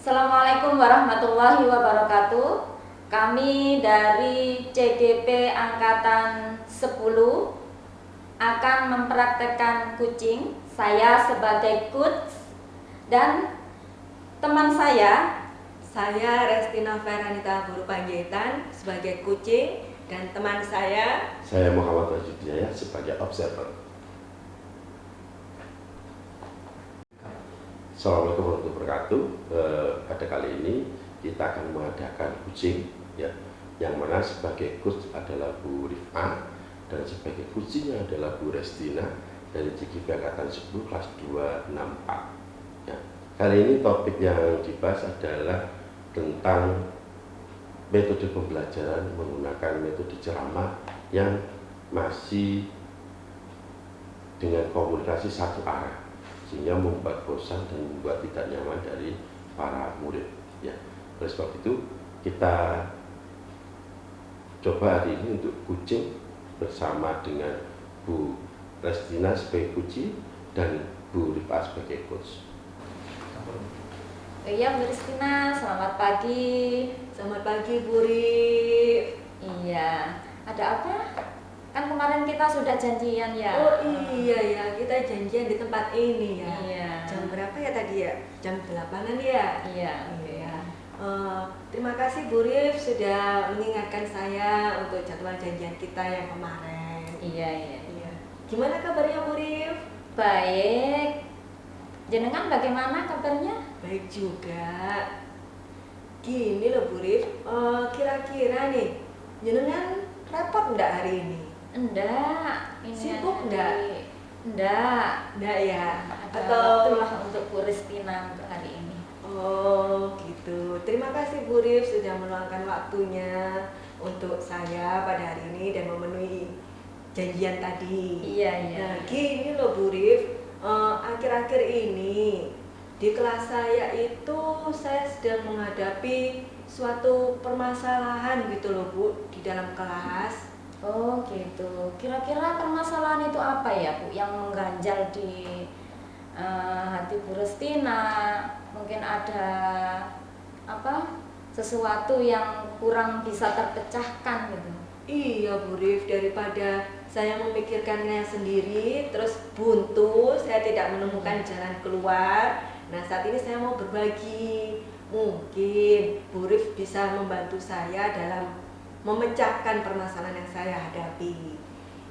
Assalamualaikum warahmatullahi wabarakatuh. Kami dari CGP Angkatan 10 akan mempraktekkan kucing. Saya sebagai coach dan teman Saya Restina Feranita Buru Panjaitan sebagai kucing dan teman saya Muhammad Wajudiaya sebagai observer. Assalamualaikum warahmatullahi wabarakatuh. Pada kali ini kita akan mengadakan kucing, ya, yang mana sebagai coach adalah Bu Rifan dan sebagai kucingnya adalah Bu Restina dari CGP Angkatan 10 kelas 264. Ya. Kali ini topik yang dibahas adalah tentang metode pembelajaran menggunakan metode ceramah yang masih dengan komunikasi satu arah, sehingga membuat bosan dan membuat tidak nyaman dari para murid. Ya, oleh sebab itu kita coba hari ini untuk kucing bersama dengan Bu Restina sebagai kucing dan Bu Rifa sebagai coach. Iya, Bu Ristina, selamat pagi. Selamat pagi Bu Rif. Iya, ada apa? Kan kemarin kita sudah janjian ya. Oh iya ya, kita janjian di tempat ini ya. Iya. Jam berapa ya tadi ya? Jam 8-an ya? Iya. Iya. Terima kasih Bu Rif sudah mengingatkan saya untuk jadwal janjian kita yang kemarin. Iya. Iya. Gimana kabarnya Bu Rif? Baik. Jenengan bagaimana kabarnya? Baik juga. Gini loh Bu Rif, kira-kira nih jenengan repot enggak hari ini? Enggak. Sibuk enggak? Enggak. Enggak ya? Ada Atau waktulah untuk Bu Ristina untuk hari ini. oh gitu. Terima kasih Bu Rif sudah meluangkan waktunya untuk saya pada hari ini dan memenuhi janjian tadi. Iya. Nah gini loh Bu Rif, akhir-akhir ini di kelas saya itu saya sedang menghadapi suatu permasalahan gitu loh Bu di dalam kelas. Oh gitu. Kira-kira permasalahan itu apa ya Bu yang mengganjal di hati Bu Restina? Mungkin ada apa? Sesuatu yang kurang bisa terpecahkan gitu. Iya Bu Rif, daripada saya memikirkannya sendiri terus buntu, saya tidak menemukan jalan keluar. Nah saat ini saya mau berbagi, mungkin Bu Rif bisa membantu saya dalam memecahkan permasalahan yang saya hadapi.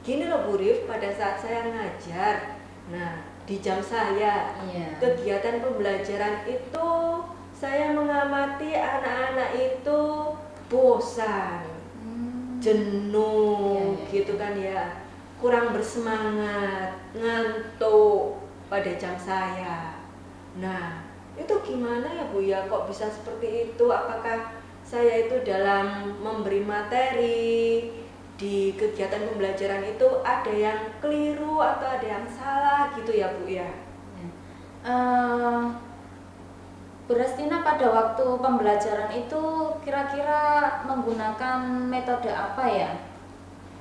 Gini loh Bu Rif, pada saat saya ngajar, nah di jam saya, Iya. kegiatan pembelajaran itu saya mengamati anak-anak itu bosan, jenuh, Iya. gitu kan ya, kurang bersemangat, ngantuk pada jam saya. Nah itu gimana ya Bu ya, kok bisa seperti itu? Apakah saya itu dalam memberi materi di kegiatan pembelajaran itu ada yang keliru atau ada yang salah gitu ya Bu ya? Bu Restina pada waktu pembelajaran itu kira-kira menggunakan metode apa ya?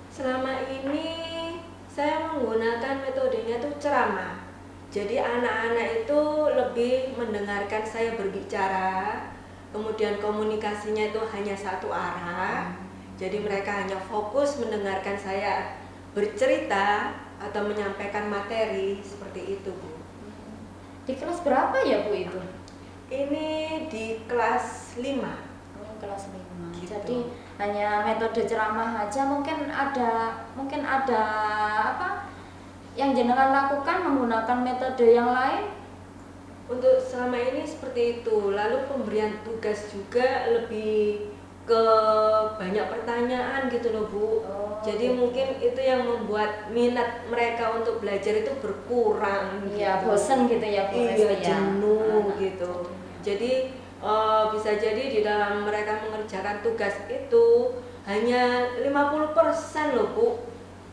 Selama ini saya menggunakan metodenya itu ceramah. Jadi anak-anak itu lebih mendengarkan saya berbicara, kemudian komunikasinya itu hanya satu arah. Jadi mereka hanya fokus mendengarkan saya bercerita atau menyampaikan materi seperti itu Bu. Di kelas berapa ya Bu itu? Ini di kelas 5. Kelas 5. Gitu. Jadi hanya metode ceramah aja, mungkin ada apa yang jenengan lakukan menggunakan metode yang lain? Untuk selama ini seperti itu. Lalu pemberian tugas juga lebih ke banyak pertanyaan gitu loh Bu. Jadi gitu. mungkin itu yang membuat minat mereka untuk belajar itu berkurang. Iya, gitu. bosen gitu ya Bu Iya, Resti ya. jenuh Anak-anak gitu. jadinya. Jadi bisa jadi di dalam mereka mengerjakan tugas itu hanya 50% loh Bu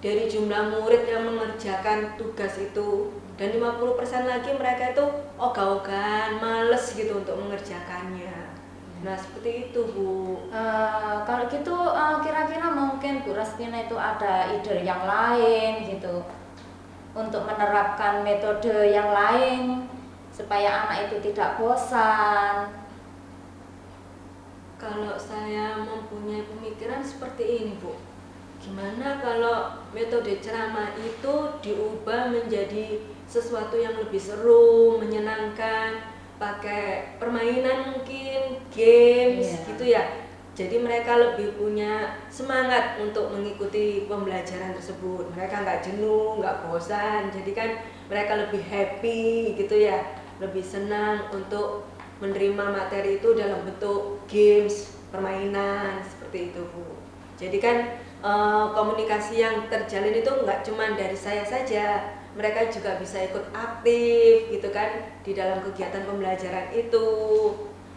dari jumlah murid yang mengerjakan tugas itu, dan 50% lagi mereka itu ogah-ogahan, males gitu untuk mengerjakannya. Nah seperti itu Bu. Kalau gitu kira-kira mungkin Bu Restina itu ada ide yang lain gitu untuk menerapkan metode yang lain supaya anak itu tidak bosan. Kalau saya mempunyai pemikiran seperti ini, Bu. Gimana kalau metode ceramah itu diubah menjadi sesuatu yang lebih seru, menyenangkan, pakai permainan mungkin, games gitu ya. Jadi mereka lebih punya semangat untuk mengikuti pembelajaran tersebut. Mereka nggak jenuh, nggak bosan. Jadi kan mereka lebih happy gitu ya, lebih senang untuk menerima materi itu dalam bentuk games, permainan seperti itu, Bu. Jadi kan komunikasi yang terjalin itu nggak cuma dari saya saja, mereka juga bisa ikut aktif gitu kan di dalam kegiatan pembelajaran itu,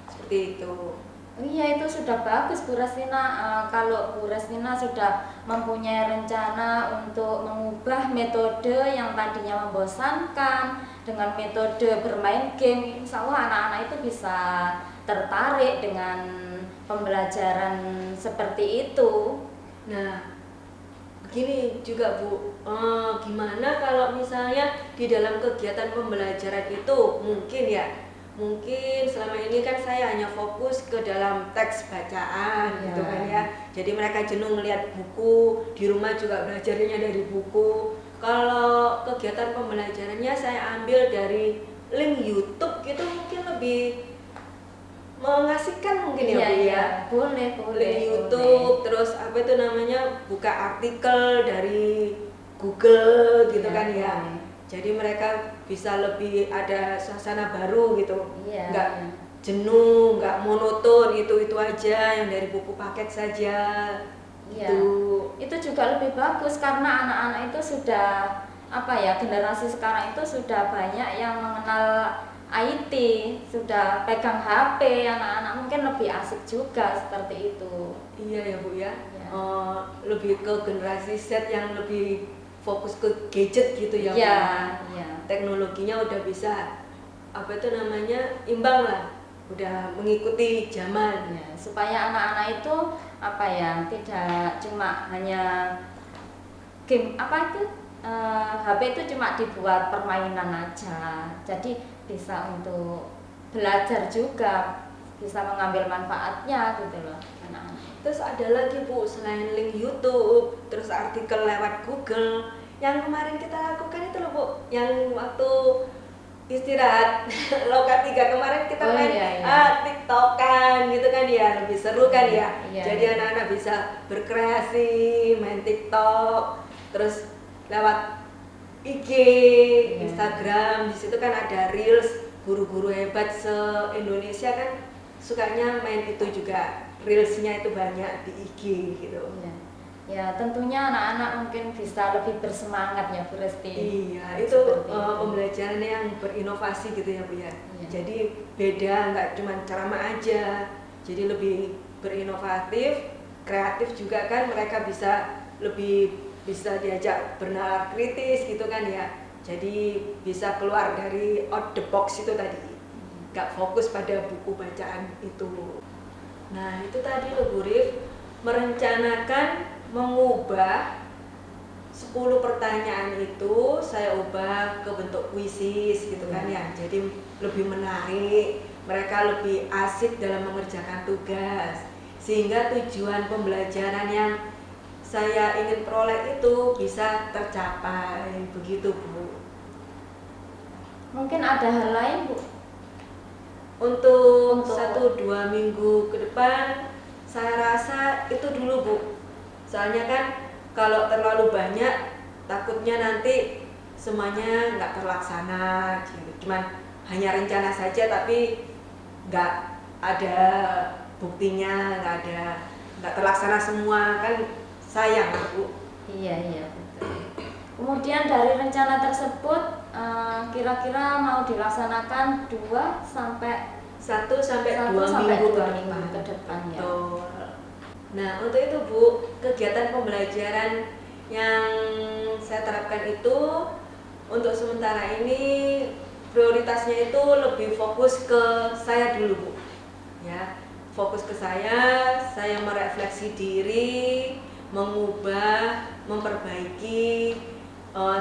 seperti itu. Iya, itu sudah bagus Bu Restina. Kalau Bu Restina sudah mempunyai rencana untuk mengubah metode yang tadinya membosankan dengan metode bermain game, insya Allah anak-anak itu bisa tertarik dengan pembelajaran seperti itu. Nah, begini juga Bu, gimana kalau misalnya di dalam kegiatan pembelajaran itu mungkin selama ini kan saya hanya fokus ke dalam teks bacaan gitu kan ya. Jadi mereka jenuh melihat buku, di rumah juga belajarnya dari buku. Kalau kegiatan pembelajarannya saya ambil dari link YouTube gitu mungkin lebih mengasihkan mungkin ya Bu ya. Boleh. Link YouTube, terus apa itu namanya, buka artikel dari Google gitu kan ya. Boleh. Jadi mereka bisa lebih ada suasana baru gitu, nggak jenuh, nggak monoton itu aja yang dari buku paket saja. Itu juga lebih bagus karena anak-anak itu sudah generasi sekarang itu sudah banyak yang mengenal IT, sudah pegang HP, anak-anak mungkin lebih asik juga seperti itu. Iya ya Bu ya. Lebih ke generasi Z yang lebih fokus ke gadget gitu ya Bu. Iya. Teknologinya udah bisa imbang lah, udah mengikuti zaman. Supaya anak-anak itu tidak cuma hanya game HP itu cuma dibuat permainan aja, jadi bisa untuk belajar juga, bisa mengambil manfaatnya gitu loh anak-anak. Terus ada lagi Bu, selain link YouTube, terus artikel lewat Google, yang kemarin kita lakukan itu loh Bu, yang waktu istirahat Loka 3 kemarin kita main TikTokan gitu kan ya, lebih seru kan ya. Jadi anak-anak bisa berkreasi, main TikTok, terus lewat IG, Instagram, di situ kan ada reels, guru-guru hebat se-Indonesia kan sukanya main itu juga, reelsnya itu banyak di IG gitu. Ya tentunya anak-anak mungkin bisa lebih bersemangat ya Bu Resti. Iya, itu pembelajaran yang berinovasi gitu ya Bu ya. Jadi beda, nggak cuma ceramah aja, jadi lebih berinovatif, kreatif juga kan, mereka bisa diajak bernalar kritis gitu kan ya. Jadi bisa keluar dari out the box itu tadi, nggak fokus pada buku bacaan itu. Nah itu tadi loh Bu Rif, merencanakan mengubah 10 pertanyaan itu saya ubah ke bentuk kuisis gitu kan ya. Jadi lebih menarik, mereka lebih asik dalam mengerjakan tugas, sehingga tujuan pembelajaran yang saya ingin peroleh itu bisa tercapai, begitu Bu. Mungkin ada hal lain Bu? Untuk 1-2 minggu ke depan saya rasa itu dulu Bu. Soalnya kan kalau terlalu banyak takutnya nanti semuanya nggak terlaksana gitu. Cuman hanya rencana saja tapi nggak ada buktinya, nggak terlaksana semua, kan sayang Bu. Iya betul. Kemudian dari rencana tersebut kira-kira mau dilaksanakan 1 sampai 2 minggu ke depan ya. Nah untuk itu Bu, kegiatan pembelajaran yang saya terapkan itu untuk sementara ini prioritasnya itu lebih fokus ke saya dulu Bu ya. Fokus ke saya merefleksi diri, mengubah, memperbaiki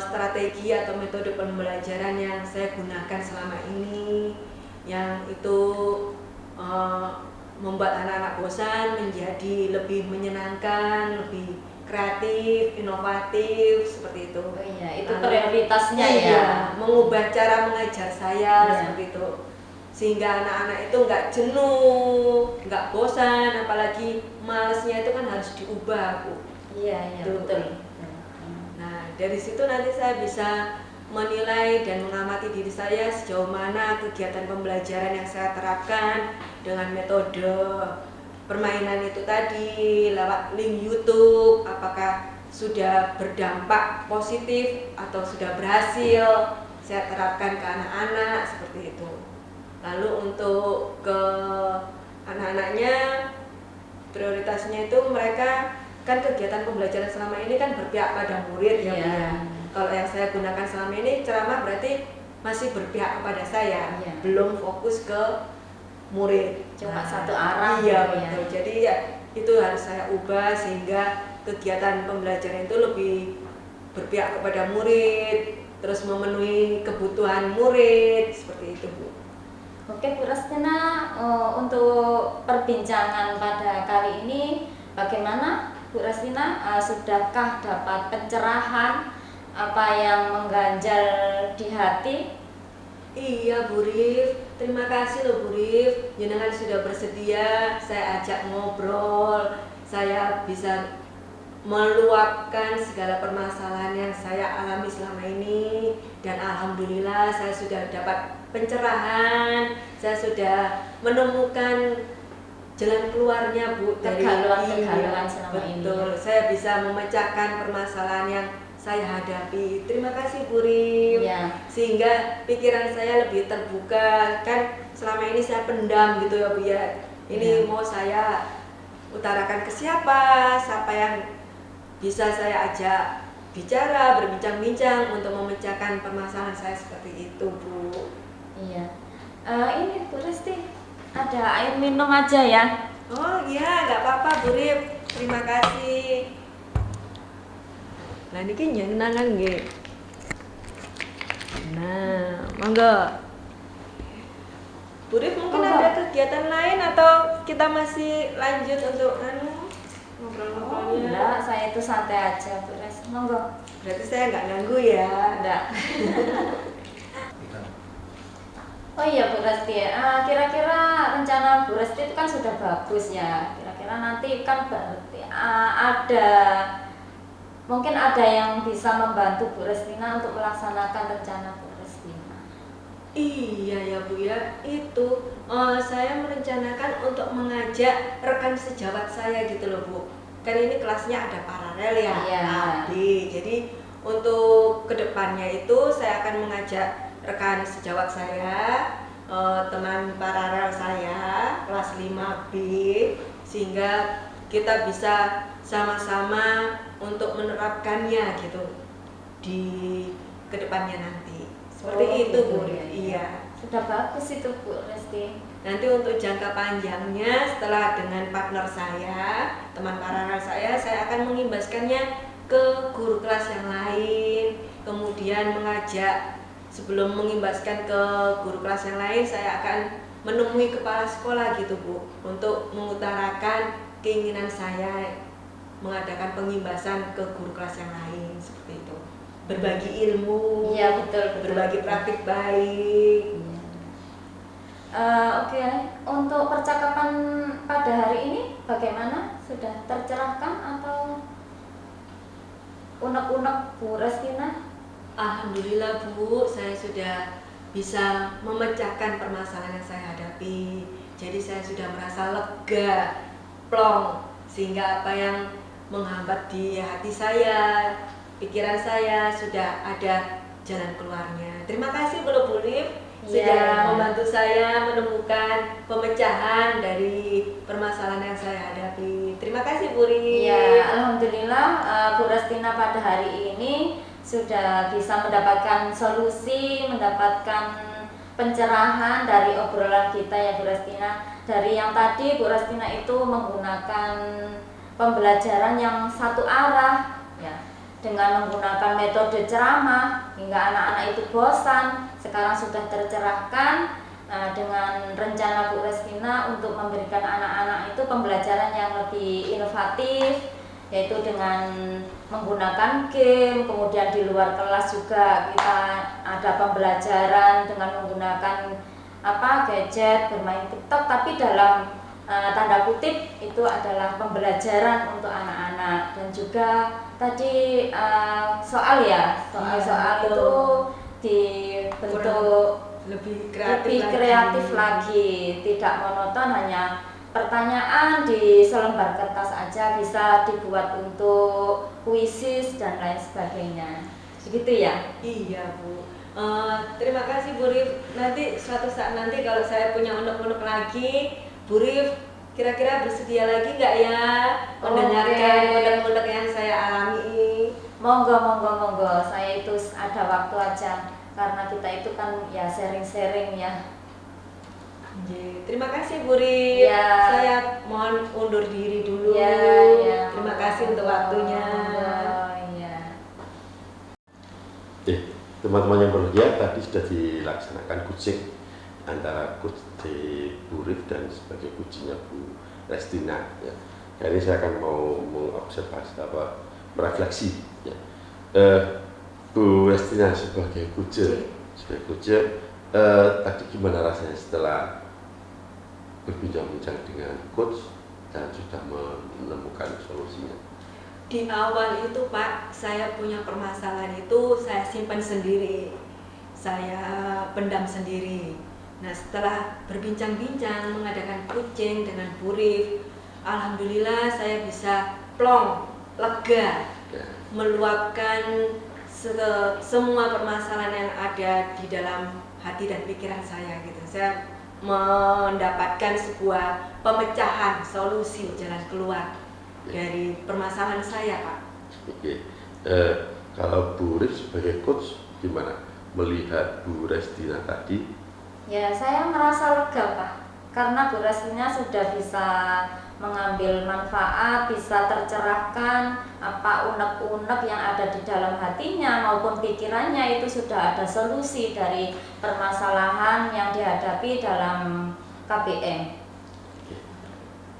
strategi atau metode pembelajaran yang saya gunakan selama ini, yang itu membuat anak-anak bosan menjadi lebih menyenangkan, lebih kreatif, inovatif, seperti itu. Oh iya, itu Lalu, prioritasnya iya, ya. mengubah cara mengajar saya Iya. seperti itu. Sehingga anak-anak itu nggak jenuh, nggak bosan, apalagi malesnya itu kan harus diubah, Bu. Iya, iya, Betul. betul. Nah, dari situ nanti saya bisa menilai dan mengamati diri saya sejauh mana kegiatan pembelajaran yang saya terapkan dengan metode permainan itu tadi lewat link YouTube, apakah sudah berdampak positif atau sudah berhasil saya terapkan ke anak-anak seperti itu. Lalu untuk ke anak-anaknya, prioritasnya itu mereka kan kegiatan pembelajaran selama ini kan berpihak pada murid ya, Bu, Iya. ya. Kalau yang saya gunakan selama ini ceramah berarti masih berpihak kepada saya, Iya. belum fokus ke murid. Cuma satu arah Iya, gitu ya. betul. Jadi ya itu harus saya ubah sehingga kegiatan pembelajaran itu lebih berpihak kepada murid, terus memenuhi kebutuhan murid seperti itu, Bu. Oke, Bu Rastina, untuk perbincangan pada kali ini bagaimana Bu Rastina? Sudahkah dapat pencerahan apa yang mengganjal di hati? Iya, Bu Rif, terima kasih loh Bu Rif, jenengan sudah bersedia saya ajak ngobrol, saya bisa meluapkan segala permasalahan yang saya alami selama ini, dan alhamdulillah saya sudah dapat pencerahan, saya sudah menemukan jalan keluarnya, Bu, dari Kegalauan-kegalauan selama ini. betul, saya bisa memecahkan permasalahan yang saya hadapi. Terima kasih Bu Rif. Iya. Sehingga pikiran saya lebih terbuka, kan selama ini saya pendam gitu ya Bu ya. Ini Iya. mau saya utarakan ke siapa yang bisa saya ajak bicara, berbincang-bincang untuk memecahkan permasalahan saya seperti itu, Bu. Iya. Ini Bu Resti, ada air minum aja ya. Oh iya, nggak apa-apa Bu Rif. Terima kasih. Nah ini kan nyenangan nggih. Nah, monggo. Bu Rif mungkin Monggo. ada kegiatan lain atau kita masih lanjut untuk Oh, ngobrol-ngobrolnya? enggak, saya itu santai aja Bu Resti. Monggo. Berarti saya nggak ganggu ya. Enggak. Oh iya Bu Resti, kira-kira rencana Bu Resti itu kan sudah bagus ya. Kira-kira nanti kan berarti mungkin ada yang bisa membantu Bu Restina untuk melaksanakan rencana Bu Restina. Iya ya Bu ya, itu saya merencanakan untuk mengajak rekan sejawat saya gitu loh Bu. Kan ini kelasnya ada paralel ya, Iya. A, B. Jadi untuk kedepannya itu saya akan mengajak rekan sejawat saya, teman paralel saya, kelas 5B, sehingga kita bisa sama-sama untuk menerapkannya gitu di kedepannya nanti. Seperti Oh, itu gitu Bu. ya. Iya. Sudah bagus itu Bu Resti. Nanti untuk jangka panjangnya setelah dengan partner saya, teman paralel saya akan mengimbaskannya ke guru kelas yang lain, kemudian mengajak sebelum mengimbaskan ke guru kelas yang lain, saya akan menemui kepala sekolah gitu Bu, untuk mengutarakan keinginan saya mengadakan pengimbasan ke guru kelas yang lain seperti itu. Berbagi ilmu, Iya, betul. berbagi praktik baik. Oke, untuk percakapan pada hari ini bagaimana? Sudah tercerahkan atau unek-unek Bu Restina? Alhamdulillah Bu, saya sudah bisa memecahkan permasalahan yang saya hadapi. Jadi saya sudah merasa lega, plong, sehingga apa yang menghambat di hati saya, pikiran saya sudah ada jalan keluarnya. Terima kasih Bu Rif sudah Iya. membantu saya menemukan pemecahan dari permasalahan yang saya hadapi. Terima kasih Bu Rif. Ya, alhamdulillah Bu Restina pada hari ini sudah bisa mendapatkan solusi, mendapatkan pencerahan dari obrolan kita ya Bu Restina. Dari yang tadi Bu Restina itu menggunakan pembelajaran yang satu arah ya, dengan menggunakan metode ceramah hingga anak-anak itu bosan. Sekarang sudah tercerahkan, dengan rencana Bu Restina untuk memberikan anak-anak itu pembelajaran yang lebih inovatif, yaitu dengan menggunakan game, kemudian di luar kelas juga kita ada pembelajaran dengan menggunakan gadget, bermain TikTok, tapi dalam tanda kutip itu adalah pembelajaran untuk anak-anak. Dan juga tadi soal itu dibentuk lebih kreatif lagi, tidak monoton hanya pertanyaan di selembar kertas aja, bisa dibuat untuk kuisis dan lain sebagainya. Begitu ya? Iya Bu. Terima kasih Bu Rif. Nanti suatu saat nanti kalau saya punya unek-unek lagi, Bu Rif kira-kira bersedia lagi nggak ya mendengarkan unek-unek yang saya alami? Monggo. Saya itu ada waktu aja. Karena kita itu kan ya sharing-sharing ya. Terima kasih Bu Rif. Ya. Saya mohon undur diri dulu. Ya. Terima kasih untuk waktunya. Ya. Teman-teman yang berbahagia, tadi sudah dilaksanakan coaching antara coach di Bu Rif dan sebagai coachingnya Bu Restina. Ya. Kali ini saya akan mau mengobservasi merefleksi. Ya. Bu Restina sebagai coach, tadi gimana rasanya setelah berbincang-bincang dengan coach dan sudah menemukan solusinya? Di awal itu Pak, saya punya permasalahan itu saya simpan sendiri, saya pendam sendiri. Nah setelah berbincang-bincang mengadakan coaching dengan Bu Rif, alhamdulillah saya bisa plong, lega, meluapkan semua permasalahan yang ada di dalam hati dan pikiran saya gitu. Saya mendapatkan sebuah pemecahan, solusi, jalan keluar dari permasalahan saya, Pak. Oke. Kalau Bu Rif sebagai coach gimana melihat Bu Restina tadi? Ya, saya merasa lega, Pak. Karena Bu Restina sudah bisa mengambil manfaat, bisa tercerahkan apa unek-unek yang ada di dalam hatinya maupun pikirannya, itu sudah ada solusi dari permasalahan yang dihadapi dalam KBM.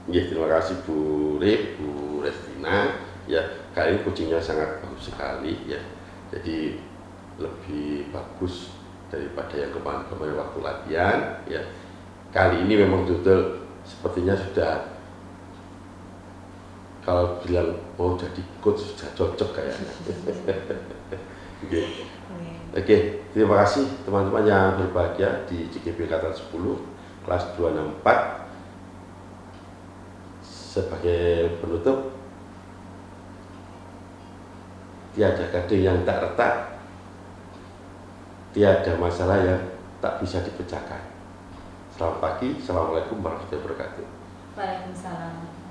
Ya, terima kasih Bu Rif, Bu Restina. Ya, kali ini coachingnya sangat bagus sekali ya. Jadi lebih bagus daripada yang kemarin waktu latihan ya. Kali ini memang betul sepertinya sudah, kalau bilang mau jadi coach sudah cocok kayaknya. Oke, terima kasih teman-teman yang berbahagia di JGP Angkatan 10 kelas 264. Sebagai penutup, tiada gading yang tak retak, tiada masalah yang tak bisa dipecahkan. Selamat pagi, assalamualaikum warahmatullahi wabarakatuh. Waalaikumsalam.